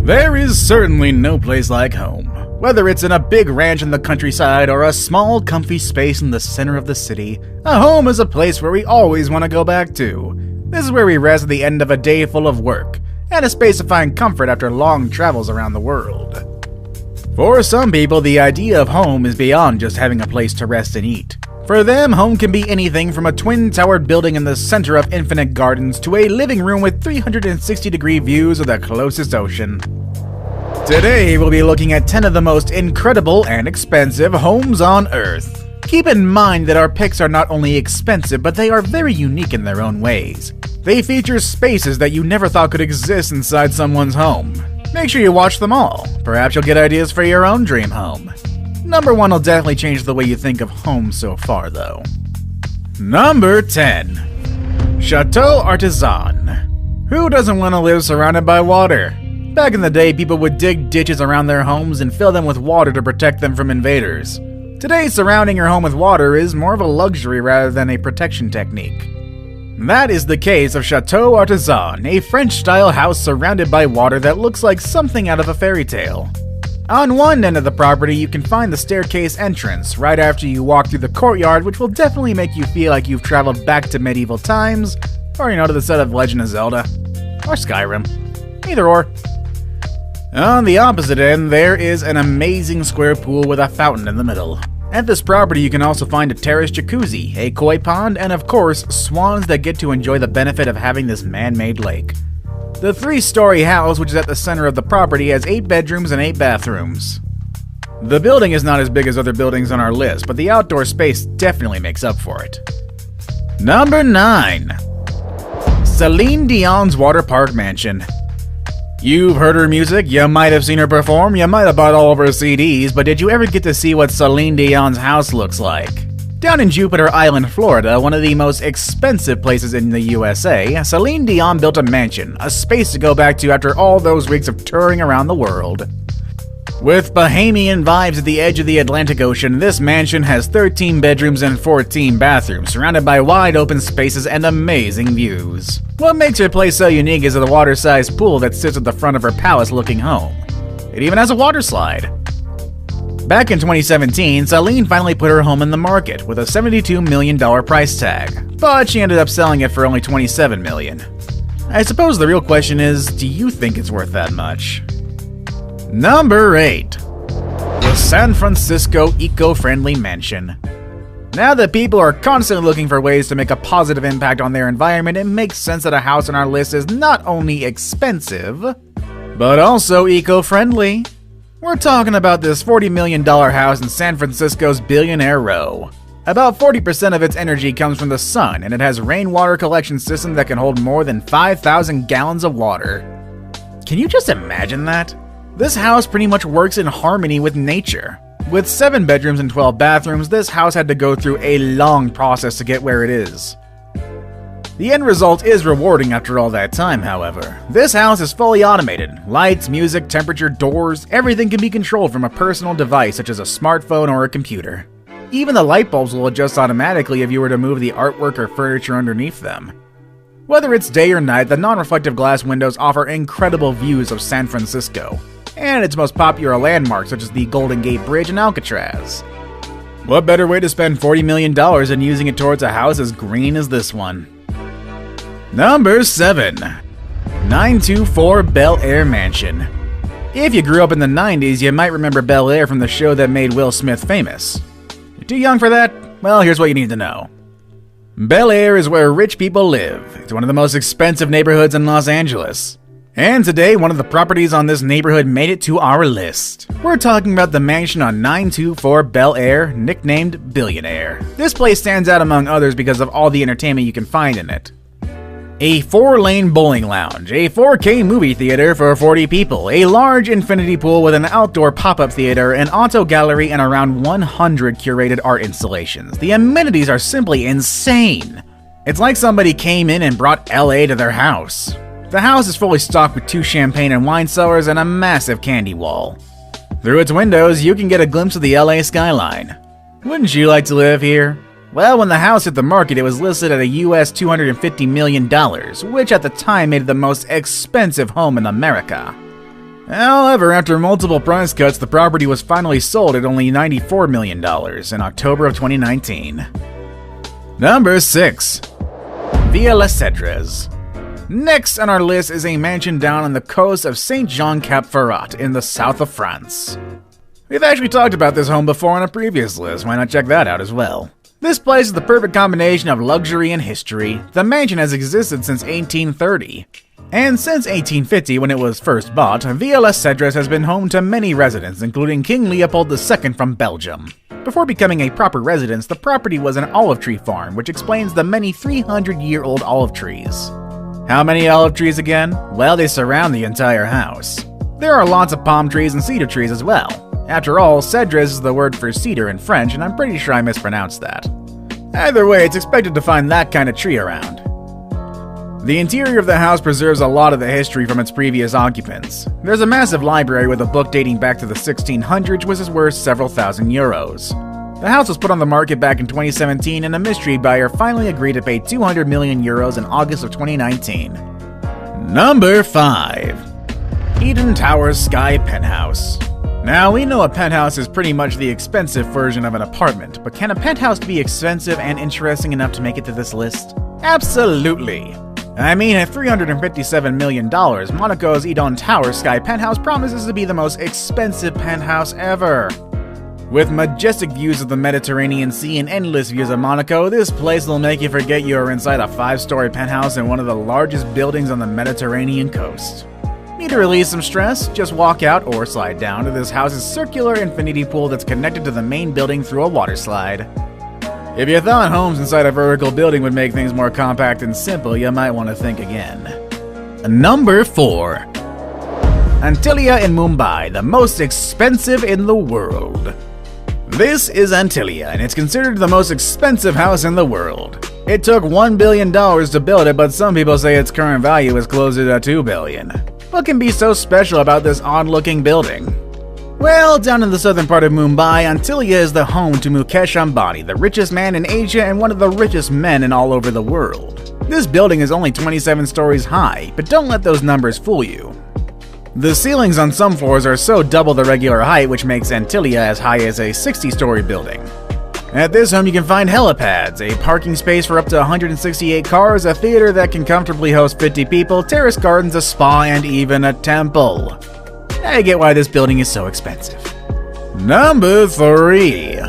There is certainly no place like home. Whether it's in a big ranch in the countryside or a small, comfy space in the center of the city, a home is a place where we always want to go back to. This is where we rest at the end of a day full of work, and a space to find comfort after long travels around the world. For some people, the idea of home is beyond just having a place to rest and eat. For them, home can be anything from a twin-towered building in the center of infinite gardens to a living room with 360-degree views of the closest ocean. Today, we'll be looking at 10 of the most incredible and expensive homes on Earth. Keep in mind that our picks are not only expensive, but they are very unique in their own ways. They feature spaces that you never thought could exist inside someone's home. Make sure you watch them all. Perhaps you'll get ideas for your own dream home. Number 1 will definitely change the way you think of home so far, though. Number 10. Chateau Artisan. Who doesn't want to live surrounded by water? Back in the day, people would dig ditches around their homes and fill them with water to protect them from invaders. Today, surrounding your home with water is more of a luxury rather than a protection technique. That is the case of Chateau Artisan, a French-style house surrounded by water that looks like something out of a fairy tale. On one end of the property, you can find the staircase entrance right after you walk through the courtyard, which will definitely make you feel like you've traveled back to medieval times, or to the set of Legend of Zelda, or Skyrim. Either or. On the opposite end, there is an amazing square pool with a fountain in the middle. At this property, you can also find a terraced jacuzzi, a koi pond, and of course, swans that get to enjoy the benefit of having this man-made lake. The 3-story house, which is at the center of the property, has 8 bedrooms and 8 bathrooms. The building is not as big as other buildings on our list, but the outdoor space definitely makes up for it. Number 9. Celine Dion's Water Park Mansion. You've heard her music, you might have seen her perform, you might have bought all of her CDs, but did you ever get to see what Celine Dion's house looks like? Down in Jupiter Island, Florida, one of the most expensive places in the USA, Celine Dion built a mansion, a space to go back to after all those weeks of touring around the world. With Bahamian vibes at the edge of the Atlantic Ocean, this mansion has 13 bedrooms and 14 bathrooms, surrounded by wide open spaces and amazing views. What makes her place so unique is the water-sized pool that sits at the front of her palace-looking home. It even has a water slide. Back in 2017, Celine finally put her home in the market with a $72 million price tag, but she ended up selling it for only $27 million. I suppose the real question is, do you think it's worth that much? Number 8. The San Francisco Eco-Friendly Mansion. Now that people are constantly looking for ways to make a positive impact on their environment, it makes sense that a house on our list is not only expensive, but also eco-friendly. We're talking about this $40 million house in San Francisco's Billionaire Row. About 40% of its energy comes from the sun, and it has a rainwater collection system that can hold more than 5,000 gallons of water. Can you just imagine that? This house pretty much works in harmony with nature. With 7 bedrooms and 12 bathrooms, this house had to go through a long process to get where it is. The end result is rewarding after all that time, however. This house is fully automated. Lights, music, temperature, doors, everything can be controlled from a personal device such as a smartphone or a computer. Even the light bulbs will adjust automatically if you were to move the artwork or furniture underneath them. Whether it's day or night, the non-reflective glass windows offer incredible views of San Francisco and its most popular landmarks such as the Golden Gate Bridge and Alcatraz. What better way to spend $40 million than using it towards a house as green as this one? Number 7. 924 Bel Air Mansion. If you grew up in the 90s, you might remember Bel Air from the show that made Will Smith famous. You're too young for that? Well, here's what you need to know. Bel Air is where rich people live. It's one of the most expensive neighborhoods in Los Angeles. And today, one of the properties on this neighborhood made it to our list. We're talking about the mansion on 924 Bel Air, nicknamed Billionaire. This place stands out among others because of all the entertainment you can find in it. A 4-lane bowling lounge, a 4K movie theater for 40 people, a large infinity pool with an outdoor pop-up theater, an auto gallery, and around 100 curated art installations. The amenities are simply insane. It's like somebody came in and brought LA to their house. The house is fully stocked with 2 champagne and wine cellars and a massive candy wall. Through its windows, you can get a glimpse of the LA skyline. Wouldn't you like to live here? Well, when the house hit the market, it was listed at a US $250 million, which at the time made it the most expensive home in America. However, after multiple price cuts, the property was finally sold at only $94 million in October of 2019. Number 6. Villa Les Cedres. Next on our list is a mansion down on the coast of Saint-Jean-Cap-Ferrat in the south of France. We've actually talked about this home before on a previous list, why not check that out as well? This place is the perfect combination of luxury and history. The mansion has existed since 1830. And since 1850, when it was first bought, Villa Les Cedres has been home to many residents, including King Leopold II from Belgium. Before becoming a proper residence, the property was an olive tree farm, which explains the many 300-year-old olive trees. How many olive trees again? Well, they surround the entire house. There are lots of palm trees and cedar trees as well. After all, cedres is the word for cedar in French, and I'm pretty sure I mispronounced that. Either way, it's expected to find that kind of tree around. The interior of the house preserves a lot of the history from its previous occupants. There's a massive library with a book dating back to the 1600s, which is worth several thousand euros. The house was put on the market back in 2017, and a mystery buyer finally agreed to pay 200 million euros in August of 2019. Number 5. Eden Towers Sky Penthouse. Now, we know a penthouse is pretty much the expensive version of an apartment, but can a penthouse be expensive and interesting enough to make it to this list? Absolutely! I mean, at $357 million, Monaco's Eden Towers Sky Penthouse promises to be the most expensive penthouse ever. With majestic views of the Mediterranean Sea and endless views of Monaco, this place will make you forget you are inside a 5-story penthouse in one of the largest buildings on the Mediterranean coast. Need to release some stress? Just walk out or slide down to this house's circular infinity pool that's connected to the main building through a water slide. If you thought homes inside a vertical building would make things more compact and simple, you might want to think again. Number 4. Antilia in Mumbai, the most expensive in the world. This is Antilia, and it's considered the most expensive house in the world. It took $1 billion to build it, but some people say its current value is closer to $2 billion. What can be so special about this odd-looking building? Well, down in the southern part of Mumbai, Antilia is the home to Mukesh Ambani, the richest man in Asia and one of the richest men in all over the world. This building is only 27 stories high, but don't let those numbers fool you. The ceilings on some floors are so double the regular height, which makes Antilia as high as a 60-story building. At this home you can find helipads, a parking space for up to 168 cars, a theater that can comfortably host 50 people, terrace gardens, a spa, and even a temple. I get why this building is so expensive. Number 3.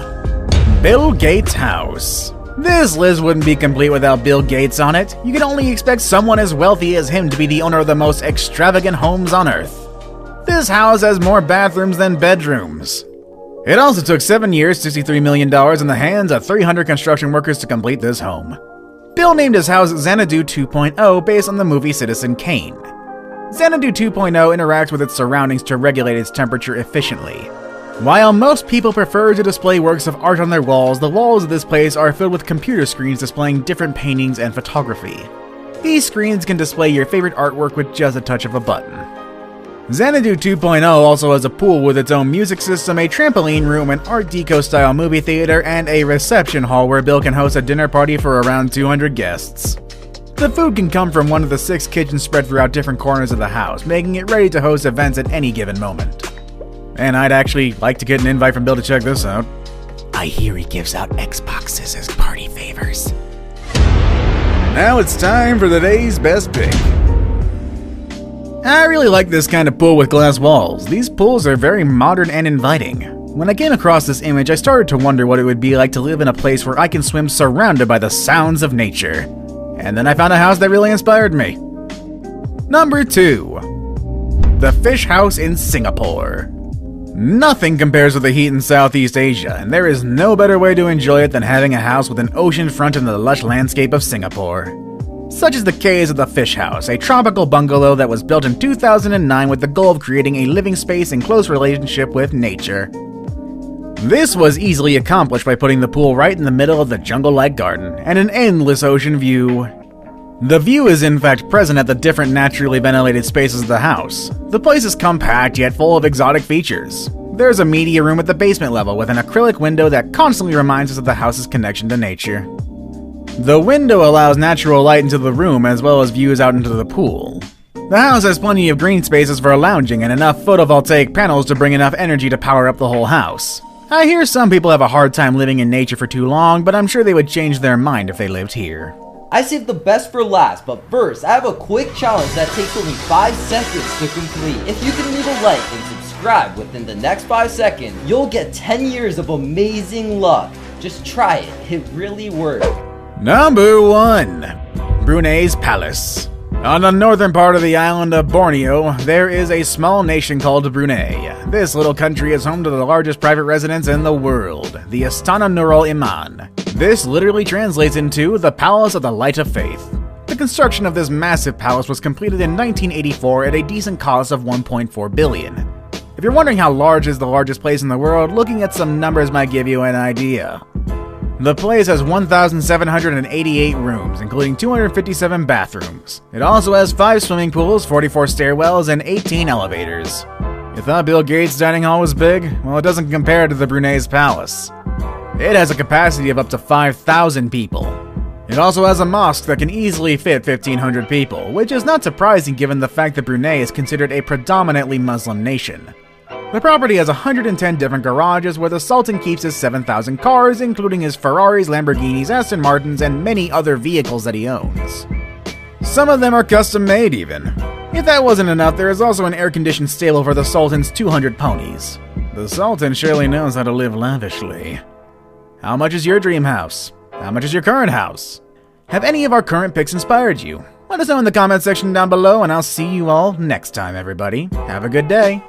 Bill Gates' house. This list wouldn't be complete without Bill Gates on it. You can only expect someone as wealthy as him to be the owner of the most extravagant homes on Earth. This house has more bathrooms than bedrooms. It also took 7 years, $63 million in the hands of 300 construction workers to complete this home. Bill named his house Xanadu 2.0 based on the movie Citizen Kane. Xanadu 2.0 interacts with its surroundings to regulate its temperature efficiently. While most people prefer to display works of art on their walls, the walls of this place are filled with computer screens displaying different paintings and photography. These screens can display your favorite artwork with just a touch of a button. Xanadu 2.0 also has a pool with its own music system, a trampoline room, an Art Deco-style movie theater, and a reception hall where Bill can host a dinner party for around 200 guests. The food can come from one of the 6 kitchens spread throughout different corners of the house, making it ready to host events at any given moment. And I'd actually like to get an invite from Bill to check this out. I hear he gives out Xboxes as party favors. Now it's time for the day's best pick. I really like this kind of pool with glass walls. These pools are very modern and inviting. When I came across this image, I started to wonder what it would be like to live in a place where I can swim surrounded by the sounds of nature. And then I found a house that really inspired me. Number 2. The Fish House in Singapore. Nothing compares with the heat in Southeast Asia, and there is no better way to enjoy it than having a house with an ocean front in the lush landscape of Singapore. Such is the case of the Fish House, a tropical bungalow that was built in 2009 with the goal of creating a living space in close relationship with nature. This was easily accomplished by putting the pool right in the middle of the jungle-like garden, and an endless ocean view. The view is in fact present at the different naturally ventilated spaces of the house. The place is compact yet full of exotic features. There's a media room at the basement level with an acrylic window that constantly reminds us of the house's connection to nature. The window allows natural light into the room as well as views out into the pool. The house has plenty of green spaces for lounging and enough photovoltaic panels to bring enough energy to power up the whole house. I hear some people have a hard time living in nature for too long, but I'm sure they would change their mind if they lived here. I saved the best for last, but first, I have a quick challenge that takes only 5 seconds to complete. If you can leave a like and subscribe within the next 5 seconds, you'll get 10 years of amazing luck. Just try it, it really works. Number 1. Brunei's Palace. On the northern part of the island of Borneo, there is a small nation called Brunei. This little country is home to the largest private residence in the world, the Istana Nurul Iman. This literally translates into the Palace of the Light of Faith. The construction of this massive palace was completed in 1984 at a decent cost of $1.4 billion. If you're wondering how large is the largest place in the world, looking at some numbers might give you an idea. The place has 1,788 rooms, including 257 bathrooms. It also has 5 swimming pools, 44 stairwells, and 18 elevators. You thought Bill Gates' dining hall was big? Well, it doesn't compare to the Brunei's palace. It has a capacity of up to 5,000 people. It also has a mosque that can easily fit 1,500 people, which is not surprising given the fact that Brunei is considered a predominantly Muslim nation. The property has 110 different garages where the Sultan keeps his 7,000 cars, including his Ferraris, Lamborghinis, Aston Martins, and many other vehicles that he owns. Some of them are custom made even. If that wasn't enough, there is also an air-conditioned stable for the Sultan's 200 ponies. The Sultan surely knows how to live lavishly. How much is your dream house? How much is your current house? Have any of our current picks inspired you? Let us know in the comment section down below, and I'll see you all next time, everybody. Have a good day.